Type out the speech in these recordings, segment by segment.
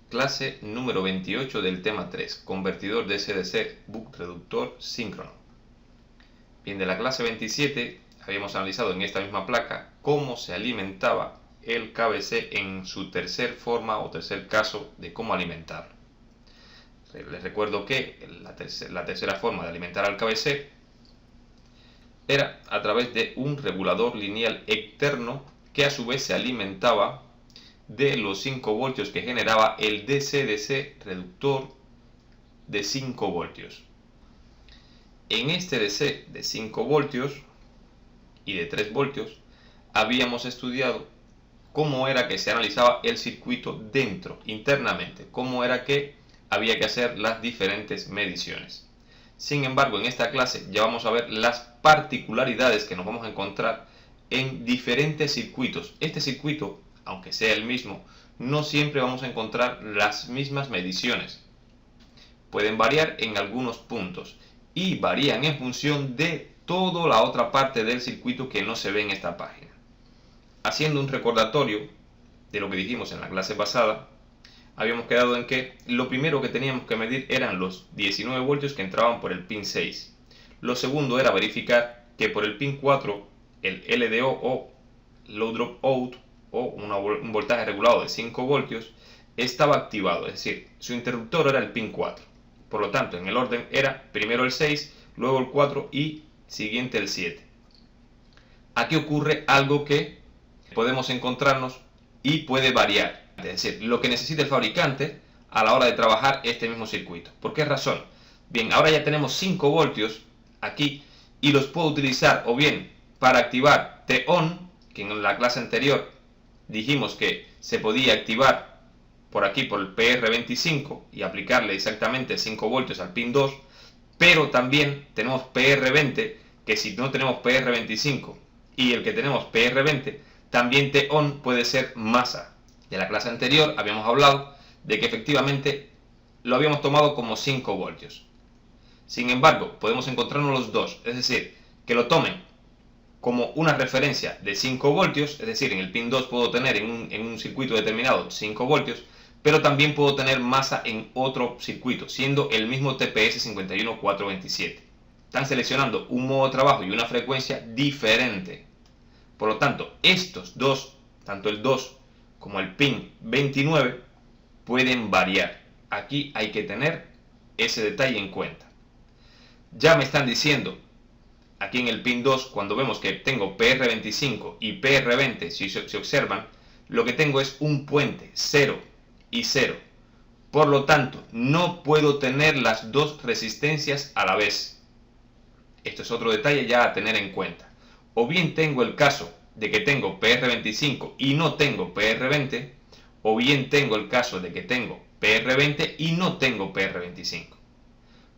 Clase número 28 del tema 3, convertidor de SDC buck reductor síncrono. Bien, de la clase 27 habíamos analizado en esta misma placa cómo se alimentaba el KBC en su tercer forma o tercer caso de cómo alimentarlo. Les recuerdo que la tercera forma de alimentar al KBC era a través de un regulador lineal externo que a su vez se alimentaba de los 5 voltios que generaba el DC-DC reductor de 5 voltios. En este DC de 5 voltios y de 3 voltios habíamos estudiado cómo era que se analizaba el circuito dentro, internamente, cómo era que había que hacer las diferentes mediciones. Sin embargo, en esta clase ya vamos a ver las particularidades que nos vamos a encontrar en diferentes circuitos. Este circuito, aunque sea el mismo, no siempre vamos a encontrar las mismas mediciones. Pueden variar en algunos puntos y varían en función de toda la otra parte del circuito que no se ve en esta página. Haciendo un recordatorio de lo que dijimos en la clase pasada, habíamos quedado en que lo primero que teníamos que medir eran los 19 voltios que entraban por el pin 6. Lo segundo era verificar que por el pin 4 el LDO o Low Drop Out o un voltaje regulado de 5 voltios estaba activado, es decir, su interruptor era el pin 4. Por lo tanto, en el orden era primero el 6, luego el 4 y siguiente el 7. Aquí ocurre algo que podemos encontrarnos y puede variar. Es decir, lo que necesita el fabricante a la hora de trabajar este mismo circuito. ¿Por qué razón? Bien, ahora ya tenemos 5 voltios aquí y los puedo utilizar o bien para activar T-on, que en la clase anterior dijimos que se podía activar por aquí por el PR25 y aplicarle exactamente 5 voltios al pin 2, pero también tenemos PR20, que si no tenemos PR25 y el que tenemos PR20, también T-on puede ser masa. De la clase anterior habíamos hablado de que efectivamente lo habíamos tomado como 5 voltios. Sin embargo, podemos encontrarnos los dos, es decir, que lo tomen como una referencia de 5 voltios, es decir, en el pin 2 puedo tener en un circuito determinado 5 voltios, pero también puedo tener masa en otro circuito, siendo el mismo TPS 51427. Están seleccionando un modo de trabajo y una frecuencia diferente. Por lo tanto, estos dos, tanto el 2 como el pin 29, pueden variar. Aquí hay que tener ese detalle en cuenta. Ya me están diciendo, aquí en el pin 2, cuando vemos que tengo PR25 y PR20, si se observan, lo que tengo es un puente 0 y 0. Por lo tanto, no puedo tener las dos resistencias a la vez. Esto es otro detalle ya a tener en cuenta. O bien tengo el caso de que tengo PR25 y no tengo PR20, o bien tengo el caso de que tengo PR20 y no tengo PR25.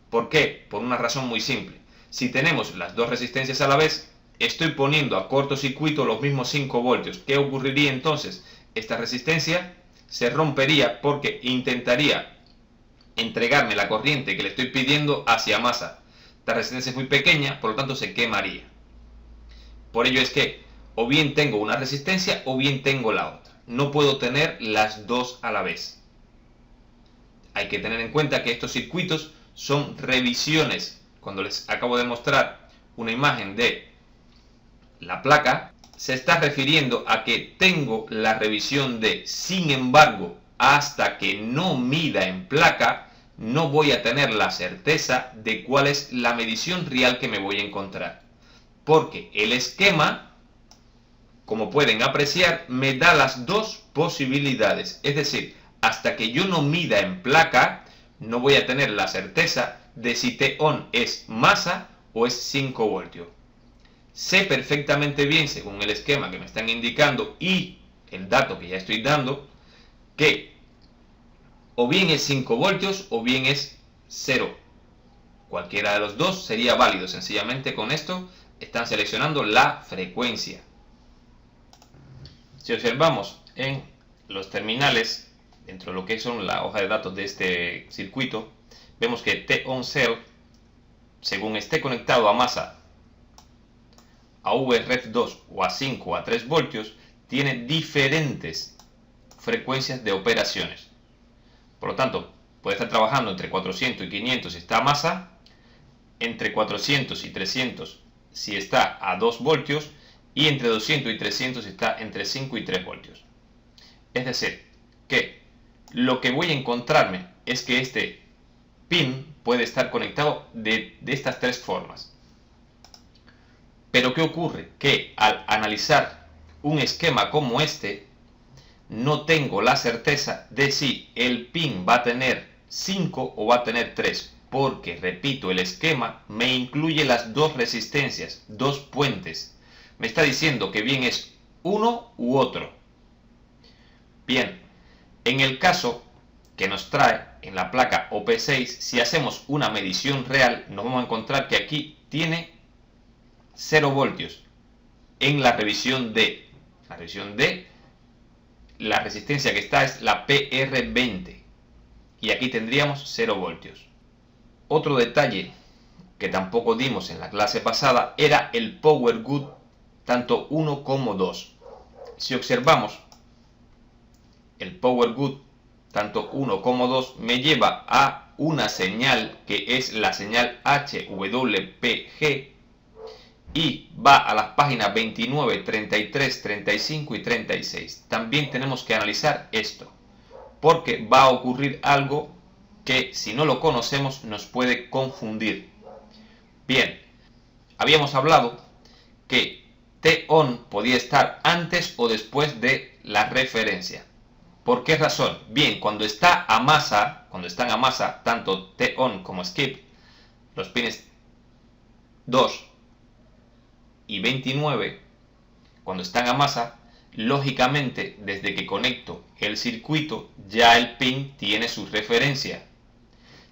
¿Por qué? Por una razón muy simple. Si tenemos las dos resistencias a la vez, estoy poniendo a cortocircuito los mismos 5 voltios. ¿Qué ocurriría entonces? Esta resistencia se rompería porque intentaría entregarme la corriente que le estoy pidiendo hacia masa. Esta resistencia es muy pequeña, por lo tanto se quemaría. Por ello es que o bien tengo una resistencia o bien tengo la otra. No puedo tener las dos a la vez. Hay que tener en cuenta que estos circuitos son revisiones. Cuando les acabo de mostrar una imagen de la placa, se está refiriendo a que tengo la revisión de, sin embargo, hasta que no mida en placa, no voy a tener la certeza de cuál es la medición real que me voy a encontrar. Porque el esquema, como pueden apreciar, me da las dos posibilidades. Es decir, hasta que yo no mida en placa, no voy a tener la certeza de si T-on es masa o es 5 voltios. Sé perfectamente bien, según el esquema que me están indicando y el dato que ya estoy dando, que o bien es 5 voltios o bien es 0. Cualquiera de los dos sería válido. Sencillamente con esto están seleccionando la frecuencia. Si observamos en los terminales, dentro de lo que son la hoja de datos de este circuito, vemos que T-on cell, según esté conectado a masa, a VREF2 o a 5 o a 3 voltios, tiene diferentes frecuencias de operaciones. Por lo tanto, puede estar trabajando entre 400 y 500 si está a masa, entre 400 y 300 si está a 2 voltios y entre 200 y 300 si está entre 5 y 3 voltios. Es decir, que lo que voy a encontrarme es que este pin puede estar conectado de estas tres formas. Pero ¿qué ocurre? Que al analizar un esquema como este, no tengo la certeza de si el pin va a tener 5 o va a tener 3, porque, repito, el esquema me incluye las dos resistencias, dos puentes. Me está diciendo que bien es uno u otro. Bien, en el caso que nos trae en la placa OP6, si hacemos una medición real, nos vamos a encontrar que aquí tiene 0 voltios en la revisión D. La revisión D, la resistencia que está es la PR20 y aquí tendríamos 0 voltios. Otro detalle que tampoco dimos en la clase pasada era el power good tanto 1 como 2. Si observamos, el power good tanto 1 como 2 me lleva a una señal que es la señal HWPG y va a las páginas 29, 33, 35 y 36. También tenemos que analizar esto, porque va a ocurrir algo que si no lo conocemos nos puede confundir. Bien, habíamos hablado que T-on podía estar antes o después de la referencia. ¿Por qué razón? Bien, cuando están a masa, tanto T-on como skip, los pines 2 y 29, cuando están a masa, lógicamente desde que conecto el circuito ya el pin tiene su referencia.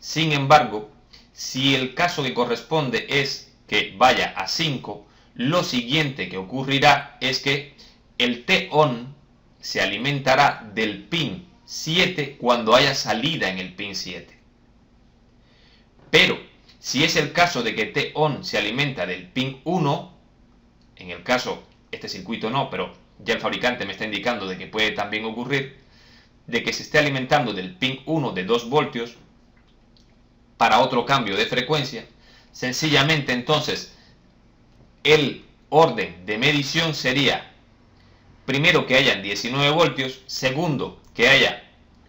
Sin embargo, si el caso que corresponde es que vaya a 5, lo siguiente que ocurrirá es que el T-on se alimentará del pin 7 cuando haya salida en el pin 7. Pero si es el caso de que T-on se alimenta del pin 1, en el caso, este circuito no, pero ya el fabricante me está indicando de que puede también ocurrir, de que se esté alimentando del pin 1 de 2 voltios para otro cambio de frecuencia, sencillamente entonces el orden de medición sería primero que hayan 19 voltios, segundo que haya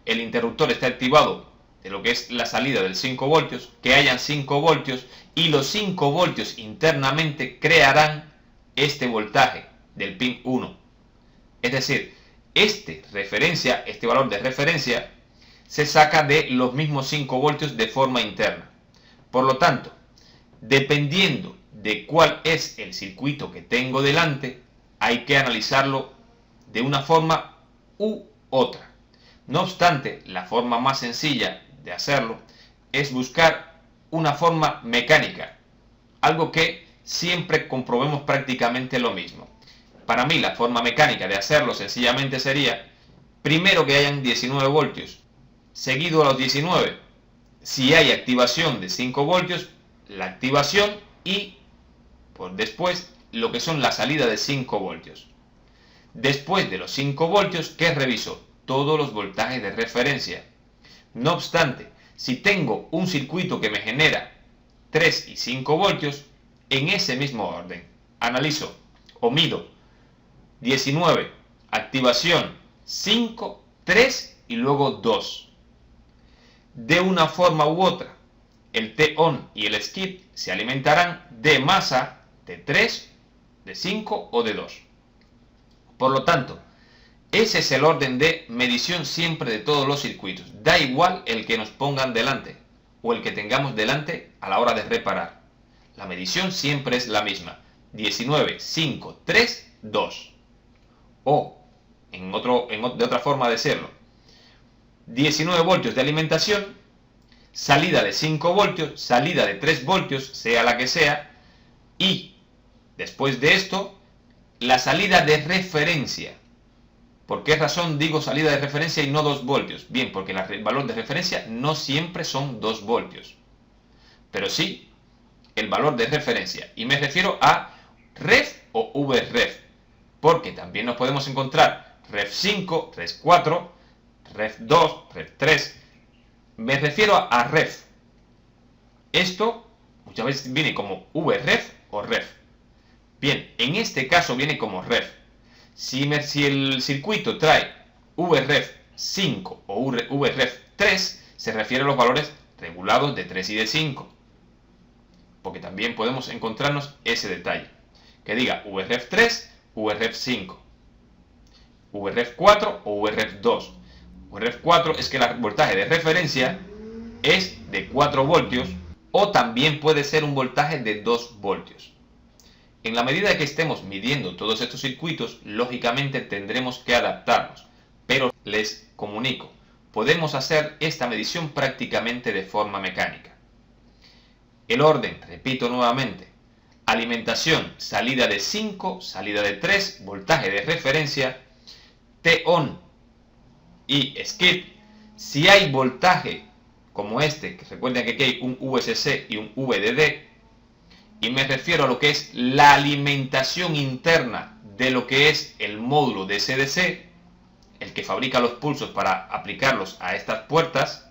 el interruptor esté activado de lo que es la salida del 5 voltios, que hayan 5 voltios y los 5 voltios internamente crearán este voltaje del pin 1. Es decir, este valor de referencia se saca de los mismos 5 voltios de forma interna. Por lo tanto, dependiendo de cuál es el circuito que tengo delante, hay que analizarlo de una forma u otra. No obstante, la forma más sencilla de hacerlo es buscar una forma mecánica, algo que siempre comprobemos prácticamente lo mismo. Para mí la forma mecánica de hacerlo sencillamente sería primero que hayan 19 voltios, seguido a los 19, si hay activación de 5 voltios, la activación y por después lo que son la salida de 5 voltios. Después de los 5 voltios, ¿qué reviso? Todos los voltajes de referencia. No obstante, si tengo un circuito que me genera 3 y 5 voltios, en ese mismo orden, analizo o mido 19, activación 5, 3 y luego 2. De una forma u otra, el T-on y el skip se alimentarán de masa de 3, de 5 o de 2. Por lo tanto, ese es el orden de medición siempre de todos los circuitos. Da igual el que nos pongan delante o el que tengamos delante a la hora de reparar. La medición siempre es la misma. 19, 5, 3, 2. O, de otra forma de decirlo, 19 voltios de alimentación, salida de 5 voltios, salida de 3 voltios, sea la que sea, y después de esto, la salida de referencia. ¿Por qué razón digo salida de referencia y no 2 voltios? Bien, porque el valor de referencia no siempre son 2 voltios, pero sí el valor de referencia. Y me refiero a ref o vref, porque también nos podemos encontrar ref 5, ref 4, ref 2, ref 3, Me refiero a ref. Esto muchas veces viene como vref o ref. Bien, en este caso viene como ref. Si el circuito trae vref 5 o vref 3, se refiere a los valores regulados de 3 y de 5. Porque también podemos encontrarnos ese detalle. Que diga vref 3, vref 5, vref 4 o vref 2. vref 4 es que el voltaje de referencia es de 4 voltios o también puede ser un voltaje de 2 voltios. En la medida que estemos midiendo todos estos circuitos, lógicamente tendremos que adaptarnos, pero les comunico, podemos hacer esta medición prácticamente de forma mecánica. El orden, repito nuevamente, alimentación, salida de 5, salida de 3, voltaje de referencia, T-on y skip. Si hay voltaje como este, que recuerden que aquí hay un VSC y un VDD, y me refiero a lo que es la alimentación interna de lo que es el módulo de SDC, el que fabrica los pulsos para aplicarlos a estas puertas.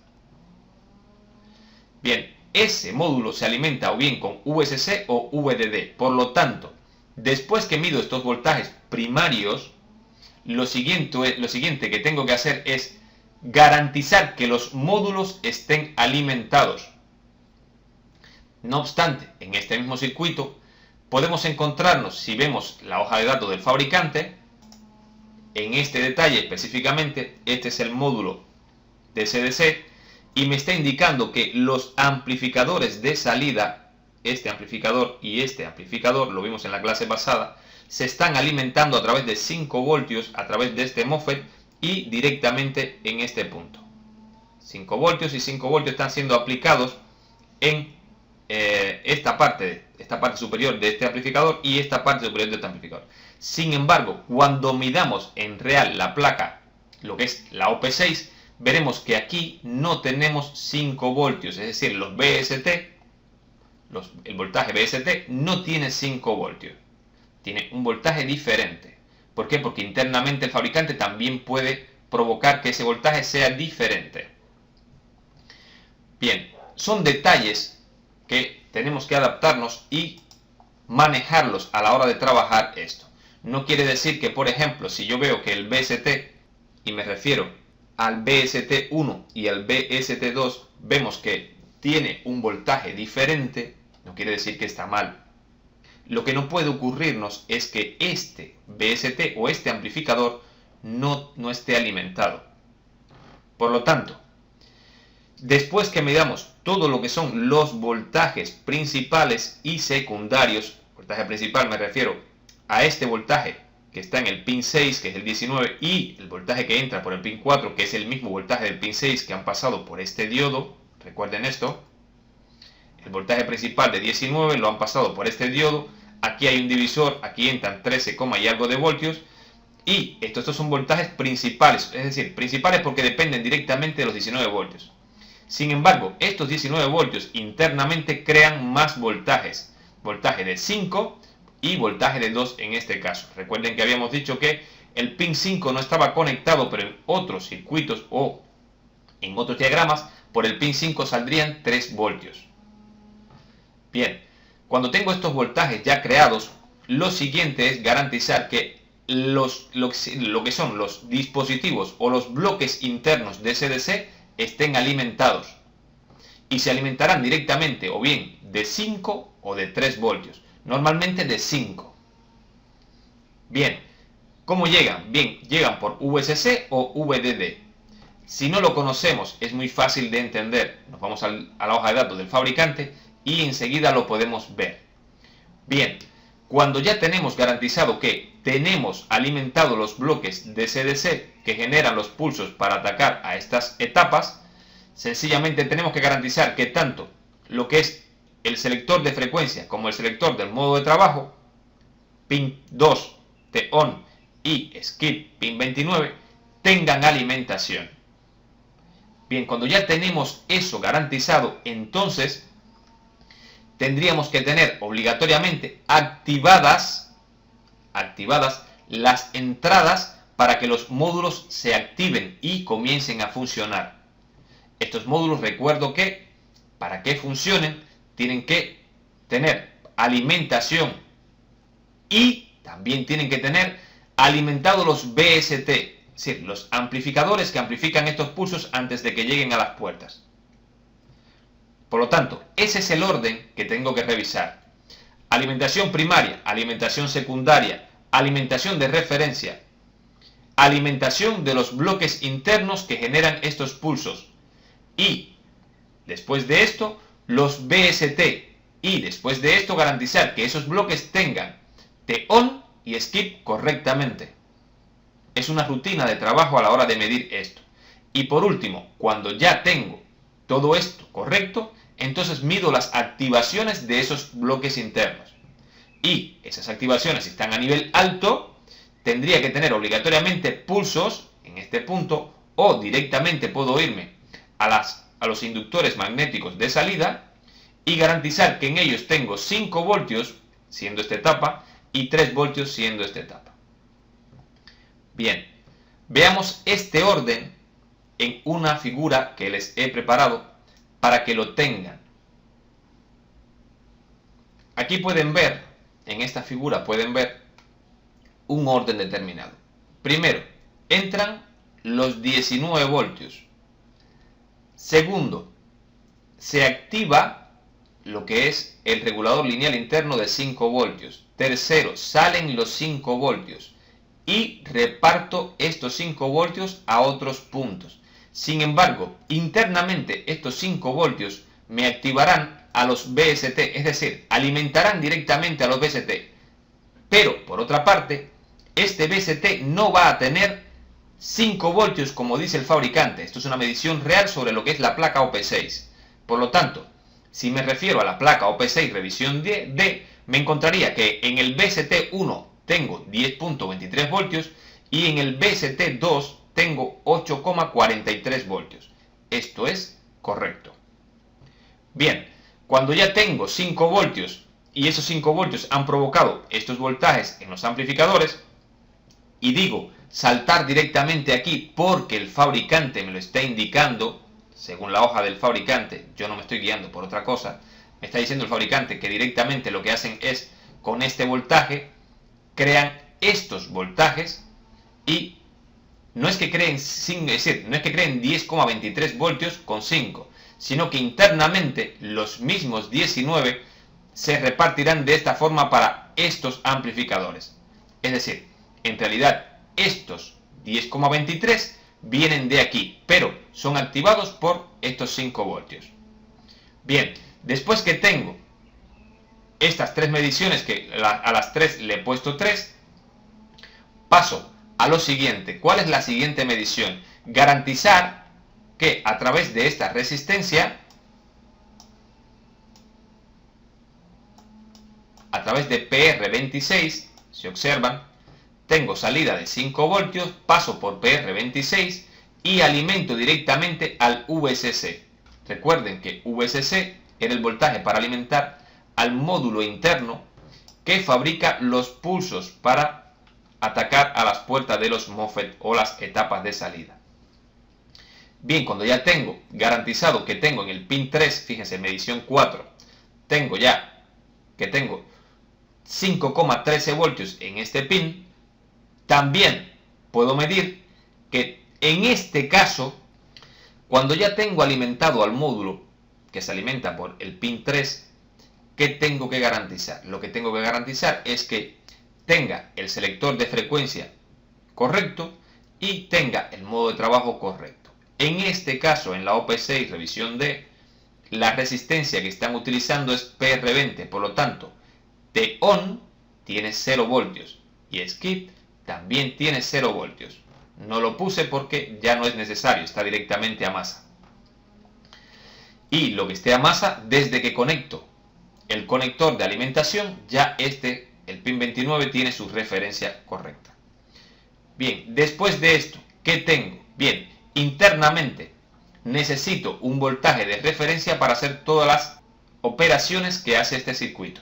Bien, ese módulo se alimenta o bien con VSC o VDD. Por lo tanto, después que mido estos voltajes primarios, lo siguiente que tengo que hacer es garantizar que los módulos estén alimentados. No obstante, en este mismo circuito podemos encontrarnos, si vemos la hoja de datos del fabricante, en este detalle específicamente, este es el módulo de SDC y me está indicando que los amplificadores de salida, este amplificador y este amplificador, lo vimos en la clase pasada, se están alimentando a través de 5 voltios, a través de este MOSFET y directamente en este punto. 5 voltios y 5 voltios están siendo aplicados en esta parte superior de este amplificador y esta parte superior de este amplificador. Sin embargo, cuando midamos en real la placa, lo que es la OP6, veremos que aquí no tenemos 5 voltios, es decir, los BST, el voltaje BST no tiene 5 voltios, tiene un voltaje diferente. ¿Por qué? Porque internamente el fabricante también puede provocar que ese voltaje sea diferente. Bien, son detalles que tenemos que adaptarnos y manejarlos a la hora de trabajar esto. No quiere decir que, por ejemplo, si yo veo que el BST, y me refiero al BST1 y al BST2, vemos que tiene un voltaje diferente, no quiere decir que está mal. Lo que no puede ocurrirnos es que este BST o este amplificador no esté alimentado. Por lo tanto, después que midamos todo lo que son los voltajes principales y secundarios, voltaje principal me refiero a este voltaje que está en el pin 6, que es el 19, y el voltaje que entra por el pin 4, que es el mismo voltaje del pin 6 que han pasado por este diodo, recuerden esto, el voltaje principal de 19 lo han pasado por este diodo, aquí hay un divisor, aquí entran 13, y algo de voltios, y estos son voltajes principales, es decir, principales porque dependen directamente de los 19 voltios. Sin embargo, estos 19 voltios internamente crean más voltajes, voltaje de 5 y voltaje de 2 en este caso. Recuerden que habíamos dicho que el pin 5 no estaba conectado, pero en otros circuitos o en otros diagramas, por el pin 5 saldrían 3 voltios. Bien, cuando tengo estos voltajes ya creados, lo siguiente es garantizar que lo que son los dispositivos o los bloques internos de SDC estén alimentados y se alimentarán directamente o bien de 5 o de 3 voltios, normalmente de 5. Bien, ¿cómo llegan? Bien, llegan por VSC o VDD. Si no lo conocemos es muy fácil de entender, nos vamos a la hoja de datos del fabricante y enseguida lo podemos ver. Bien, cuando ya tenemos garantizado que tenemos alimentados los bloques de SDC que generan los pulsos para atacar a estas etapas, sencillamente tenemos que garantizar que tanto lo que es el selector de frecuencia como el selector del modo de trabajo, pin 2, T-on y skip pin 29, tengan alimentación. Bien, cuando ya tenemos eso garantizado, entonces tendríamos que tener obligatoriamente activadas las entradas para que los módulos se activen y comiencen a funcionar. Estos módulos, recuerdo que para que funcionen tienen que tener alimentación y también tienen que tener alimentados los VST, es decir, los amplificadores que amplifican estos pulsos antes de que lleguen a las puertas. Por lo tanto, ese es el orden que tengo que revisar. Alimentación primaria, alimentación secundaria, alimentación de referencia, alimentación de los bloques internos que generan estos pulsos. Y después de esto, los VST. Y después de esto, garantizar que esos bloques tengan T-on y skip correctamente. Es una rutina de trabajo a la hora de medir esto. Y por último, cuando ya tengo todo esto correcto, entonces mido las activaciones de esos bloques internos. Y esas activaciones, si están a nivel alto, tendría que tener obligatoriamente pulsos en este punto, o directamente puedo irme a los inductores magnéticos de salida y garantizar que en ellos tengo 5 voltios, siendo esta etapa, y 3 voltios siendo esta etapa. Bien, veamos este orden en una figura que les he preparado para que lo tengan. Aquí pueden ver, en esta figura pueden ver un orden determinado. Primero, entran los 19 voltios. Segundo, se activa lo que es el regulador lineal interno de 5 voltios. Tercero, salen los 5 voltios y reparto estos 5 voltios a otros puntos. Sin embargo, internamente estos 5 voltios me activarán a los VST, es decir, alimentarán directamente a los VST. Pero, por otra parte, este VST no va a tener 5 voltios como dice el fabricante. Esto es una medición real sobre lo que es la placa OP6. Por lo tanto, si me refiero a la placa OP6 revisión D, me encontraría que en el VST1 tengo 10.23 voltios y en el VST2 tengo 8,43 voltios. Esto es correcto. Bien, cuando ya tengo 5 voltios y esos 5 voltios han provocado estos voltajes en los amplificadores, y digo saltar directamente aquí porque el fabricante me lo está indicando, según la hoja del fabricante, yo no me estoy guiando por otra cosa, me está diciendo el fabricante que directamente lo que hacen es, con este voltaje, crean estos voltajes y no es que creen, es decir, no es que creen 10,23 voltios con 5, sino que internamente los mismos 19 se repartirán de esta forma para estos amplificadores. Es decir, en realidad estos 10,23 vienen de aquí, pero son activados por estos 5 voltios. Bien, después que tengo estas 3 mediciones, que a las 3 le he puesto 3, paso a lo siguiente. ¿Cuál es la siguiente medición? Garantizar que a través de esta resistencia, a través de PR26, si observan, tengo salida de 5 voltios, paso por PR26 y alimento directamente al VSC. Recuerden que VSC era el voltaje para alimentar al módulo interno que fabrica los pulsos para atacar a las puertas de los MOSFET o las etapas de salida. Bien, cuando ya tengo garantizado que tengo en el pin 3, fíjense, medición 4, tengo ya que tengo 5,13 voltios en este pin, también puedo medir que en este caso, cuando ya tengo alimentado al módulo que se alimenta por el pin 3, ¿qué tengo que garantizar? Lo que tengo que garantizar es que tenga el selector de frecuencia correcto y tenga el modo de trabajo correcto. En este caso, en la OP6 revisión D, la resistencia que están utilizando es PR20, por lo tanto, T-on tiene 0 voltios y skip también tiene 0 voltios. No lo puse porque ya no es necesario, está directamente a masa. Y lo que esté a masa, desde que conecto el conector de alimentación, ya el pin 29 tiene su referencia correcta. Bien, después de esto, ¿qué tengo? Bien, internamente necesito un voltaje de referencia para hacer todas las operaciones que hace este circuito.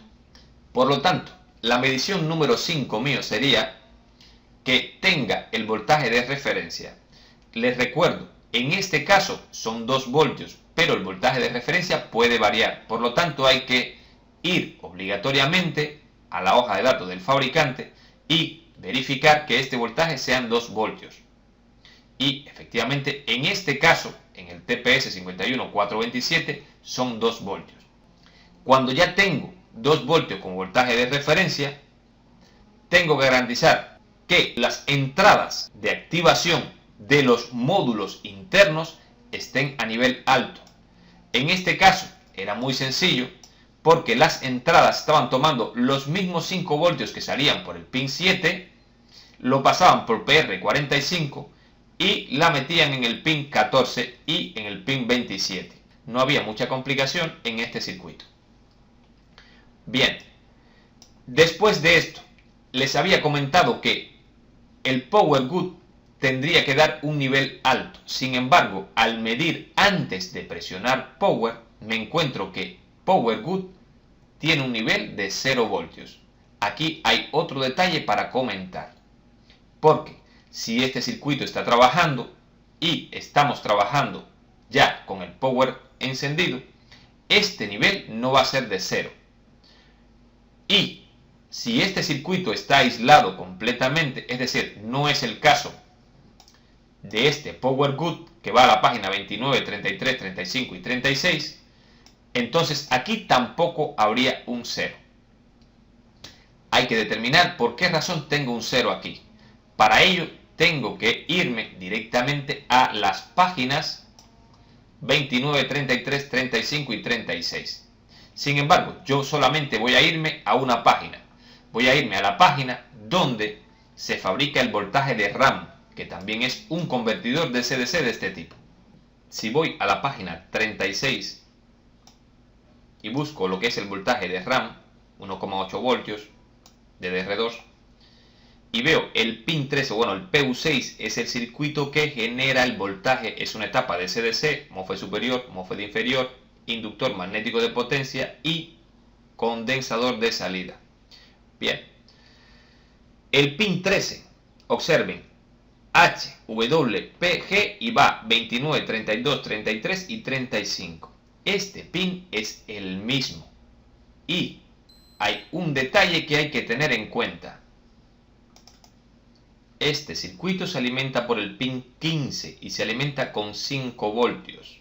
Por lo tanto, la medición número 5 mío sería que tenga el voltaje de referencia. Les recuerdo, En este caso son 2 voltios, pero el voltaje de referencia puede variar. Por lo tanto, hay que ir obligatoriamente a la hoja de datos del fabricante y verificar que este voltaje sean 2 voltios. Y efectivamente, en este caso, en el TPS 51427, son 2 voltios. Cuando ya tengo 2 voltios como voltaje de referencia, tengo que garantizar que las entradas de activación de los módulos internos estén a nivel alto. En este caso era muy sencillo porque las entradas estaban tomando los mismos 5 voltios que salían por el pin 7, lo pasaban por PR45 y la metían en el pin 14 y en el pin 27. No había mucha complicación en este circuito. Bien, después de esto, les había comentado que el power good tendría que dar un nivel alto. Sin embargo, al medir antes de presionar power, me encuentro que power good tiene un nivel de 0 voltios. Aquí hay otro detalle para comentar. Porque si este circuito está trabajando y estamos trabajando ya con el power encendido, este nivel no va a ser de 0. Y si este circuito está aislado completamente, es decir, no es el caso de este Power Good que va a la página 29, 33, 35 y 36, entonces aquí tampoco habría un 0. Hay que determinar por qué razón tengo un 0 aquí. Para ello tengo que irme directamente a las páginas 29, 33, 35 y 36. Sin embargo, yo solamente voy a irme a una página. Voy a irme a la página donde se fabrica el voltaje de RAM, que también es un convertidor de DC-DC de este tipo. Si voy a la página 36 y busco lo que es el voltaje de RAM, 1,8 voltios de DR2, y veo el pin 13, bueno, el PU6 es el circuito que genera el voltaje, es una etapa de DC-DC, MOSFET superior, MOSFET inferior, inductor magnético de potencia y condensador de salida. Bien, el pin 13, observen, HWPG y va 29, 32, 33 y 35. Este pin es el mismo y hay un detalle que hay que tener en cuenta. Este circuito se alimenta por el pin 15 y se alimenta con 5 voltios.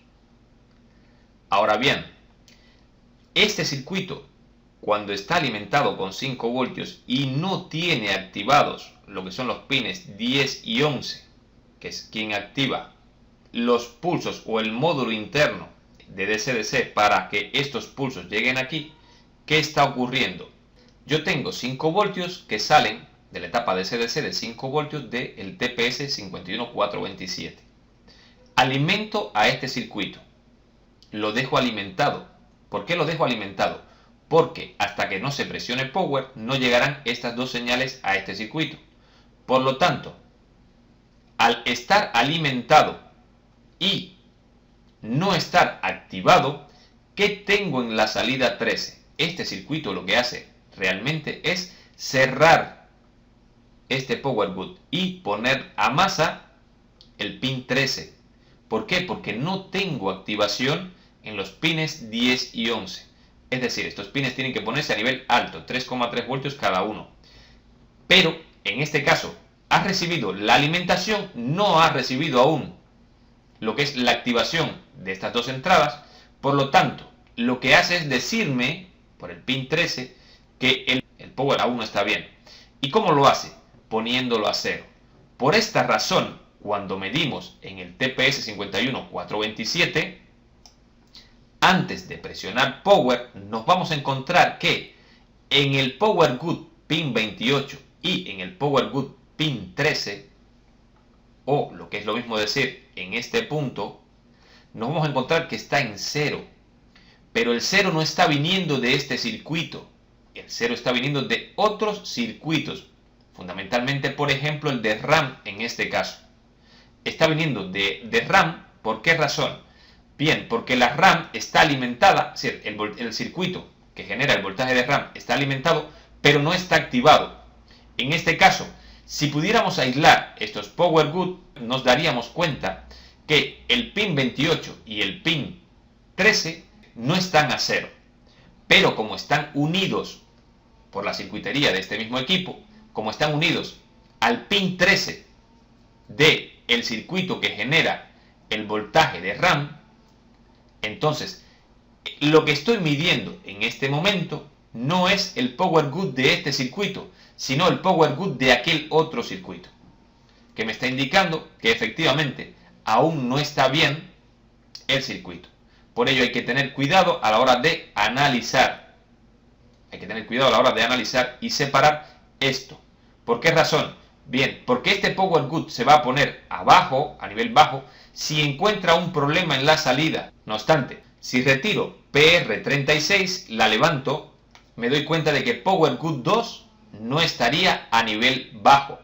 Ahora bien, este circuito, cuando está alimentado con 5 voltios y no tiene activados lo que son los pines 10 y 11, que es quien activa los pulsos o el módulo interno de DC-DC para que estos pulsos lleguen aquí, ¿qué está ocurriendo? Yo tengo 5 voltios que salen de la etapa DC-DC de 5 voltios del TPS 51427. Alimento a este circuito. Lo dejo alimentado. ¿Por qué lo dejo alimentado? Porque hasta que no se presione power no llegarán estas dos señales a este circuito. Por lo tanto, al estar alimentado y no estar activado, ¿qué tengo en la salida 13? Este circuito lo que hace realmente es cerrar este power good y poner a masa el pin 13. ¿Por qué? Porque no tengo activación en los pines 10 y 11. Es decir, estos pines tienen que ponerse a nivel alto, 3,3 voltios cada uno. Pero, en este caso, ha recibido la alimentación, no ha recibido aún lo que es la activación de estas dos entradas. Por lo tanto, lo que hace es decirme, por el pin 13, que el power aún no está bien. ¿Y cómo lo hace? Poniéndolo a 0. Por esta razón, cuando medimos en el TPS 51427, antes de presionar power, nos vamos a encontrar que en el power good pin 28 y en el power good pin 13, o lo que es lo mismo decir, en este punto, nos vamos a encontrar que está en 0. Pero el 0 no está viniendo de este circuito. El 0 está viniendo de otros circuitos. Fundamentalmente, por ejemplo, el de RAM en este caso. Está viniendo de RAM, ¿por qué razón? Bien, porque la RAM está alimentada, es decir, el circuito que genera el voltaje de RAM está alimentado, pero no está activado. En este caso, si pudiéramos aislar estos power good, nos daríamos cuenta que el pin 28 y el pin 13 no están a 0, pero como están unidos por la circuitería de este mismo equipo, como están unidos al pin 13 del circuito que genera el voltaje de RAM, entonces lo que estoy midiendo en este momento no es el power good de este circuito, sino el power good de aquel otro circuito, que me está indicando que efectivamente aún no está bien el circuito. Por ello hay que tener cuidado a la hora de analizar. Hay que tener cuidado a la hora de analizar y separar esto. ¿Por qué razón? Bien, porque este power good se va a poner abajo, a nivel bajo, si encuentra un problema en la salida. No obstante, si retiro PR36, la levanto, me doy cuenta de que power good 2 no estaría a nivel bajo.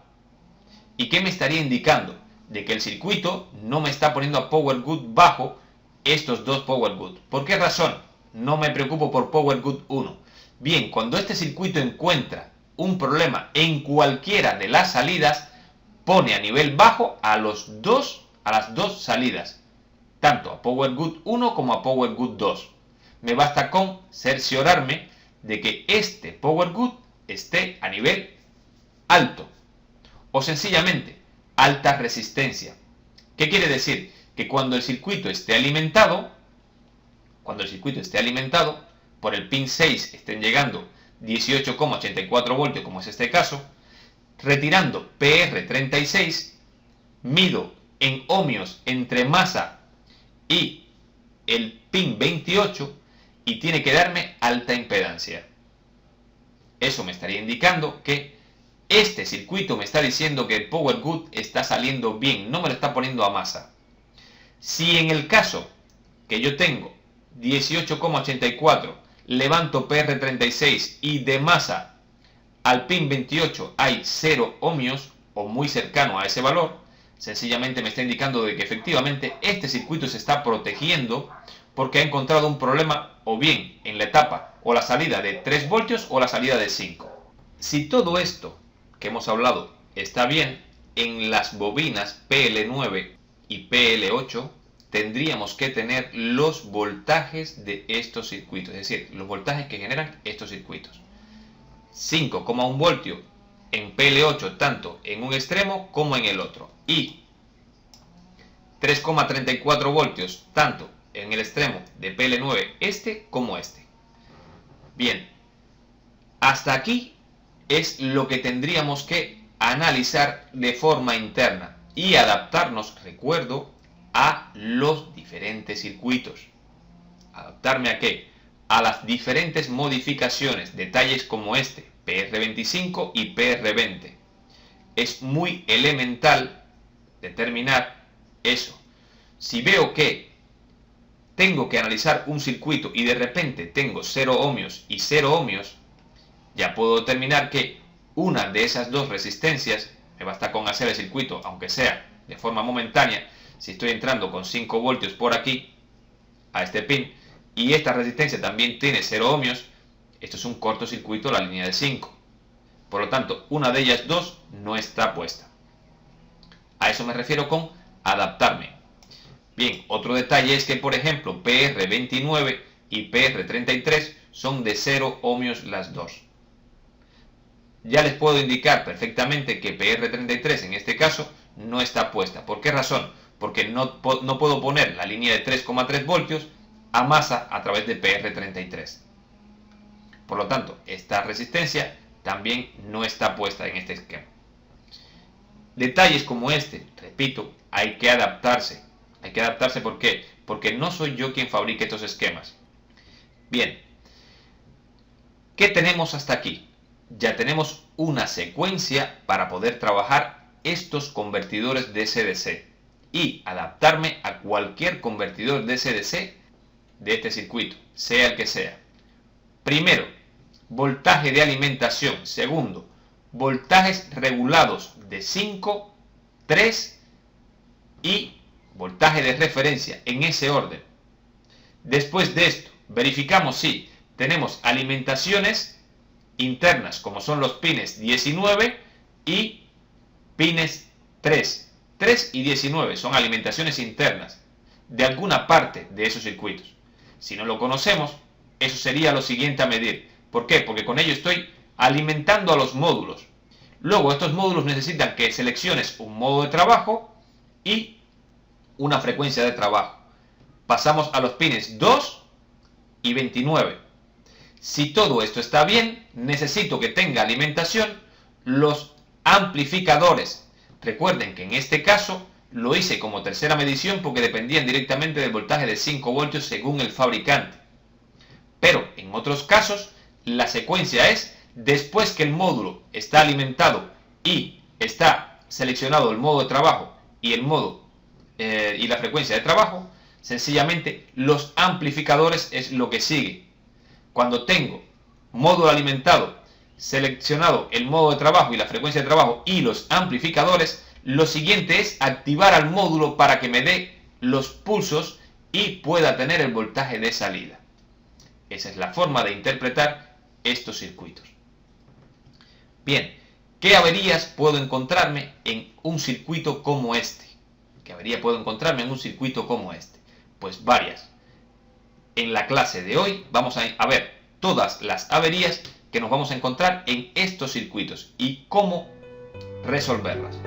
¿Y qué me estaría indicando? De que el circuito no me está poniendo a power good bajo estos dos power good. ¿Por qué razón? No me preocupo por power good 1. Bien, cuando este circuito encuentra un problema en cualquiera de las salidas, pone a nivel bajo a las dos salidas, tanto a power good 1 como a power good 2. Me basta con cerciorarme de que este power good esté a nivel alto o sencillamente alta resistencia. ¿Qué quiere decir? Que cuando el circuito esté alimentado, por el pin 6 estén llegando 18,84 voltios, como es este caso, retirando PR36, mido en ohmios entre masa y el pin 28 y tiene que darme alta impedancia. Eso me estaría indicando que este circuito me está diciendo que el power good está saliendo bien, no me lo está poniendo a masa. Si en el caso que yo tengo 18,84, levanto PR36 y de masa al pin 28 hay 0 ohmios o muy cercano a ese valor, sencillamente me está indicando de que efectivamente este circuito se está protegiendo porque ha encontrado un problema o bien en la etapa o la salida de 3 voltios o la salida de 5. Si todo esto que hemos hablado está bien, en las bobinas PL9 y PL8 tendríamos que tener los voltajes de estos circuitos, es decir, los voltajes que generan estos circuitos. 5,1 voltio en PL8 tanto en un extremo como en el otro y 3,34 voltios tanto en el extremo de PL9 este como este. Bien, hasta aquí es lo que tendríamos que analizar de forma interna y adaptarnos, recuerdo, a los diferentes circuitos. ¿Adaptarme a qué? A las diferentes modificaciones, detalles como este, PR25 y PR20. Es muy elemental determinar eso. Si veo que tengo que analizar un circuito y de repente tengo 0 ohmios y 0 ohmios, ya puedo determinar que una de esas dos resistencias, me basta con hacer el circuito, aunque sea de forma momentánea, si estoy entrando con 5 voltios por aquí, a este pin, y esta resistencia también tiene 0 ohmios, esto es un cortocircuito, la línea de 5. Por lo tanto, una de ellas dos no está puesta. A eso me refiero con adaptarme. Bien, otro detalle es que, por ejemplo, PR29 y PR33 son de 0 ohmios las dos. Ya les puedo indicar perfectamente que PR33 en este caso no está puesta. ¿Por qué razón? Porque no puedo poner la línea de 3,3 voltios a masa a través de PR33. Por lo tanto, esta resistencia también no está puesta en este esquema. Detalles como este, repito, hay que adaptarse. Hay que adaptarse, ¿por qué? Porque no soy yo quien fabrique estos esquemas. Bien, ¿qué tenemos hasta aquí? Ya tenemos una secuencia para poder trabajar estos convertidores DC-DC y adaptarme a cualquier convertidor DC-DC de este circuito, sea el que sea. Primero, voltaje de alimentación. Segundo, voltajes regulados de 5, 3 y voltaje de referencia en ese orden. Después de esto, verificamos si tenemos alimentaciones internas como son los pines 19 y pines 3, 3 y 19 son alimentaciones internas de alguna parte de esos circuitos. Si no lo conocemos, eso sería lo siguiente a medir. ¿Por qué? Porque con ello estoy alimentando a los módulos. Luego estos módulos necesitan que selecciones un modo de trabajo y una frecuencia de trabajo. Pasamos a los pines 2 y 29. Si todo esto está bien, necesito que tenga alimentación los amplificadores. Recuerden que en este caso lo hice como tercera medición porque dependían directamente del voltaje de 5 voltios según el fabricante. Pero en otros casos la secuencia es, después que el módulo está alimentado y está seleccionado el modo de trabajo y el modo y la frecuencia de trabajo, sencillamente los amplificadores es lo que sigue. Cuando tengo módulo alimentado, seleccionado el modo de trabajo y la frecuencia de trabajo y los amplificadores, lo siguiente es activar al módulo para que me dé los pulsos y pueda tener el voltaje de salida. Esa es la forma de interpretar estos circuitos. Bien, ¿qué averías puedo encontrarme en un circuito como este? ¿Qué avería puedo encontrarme en un circuito como este? Pues varias. En la clase de hoy vamos a ver todas las averías que nos vamos a encontrar en estos circuitos y cómo resolverlas.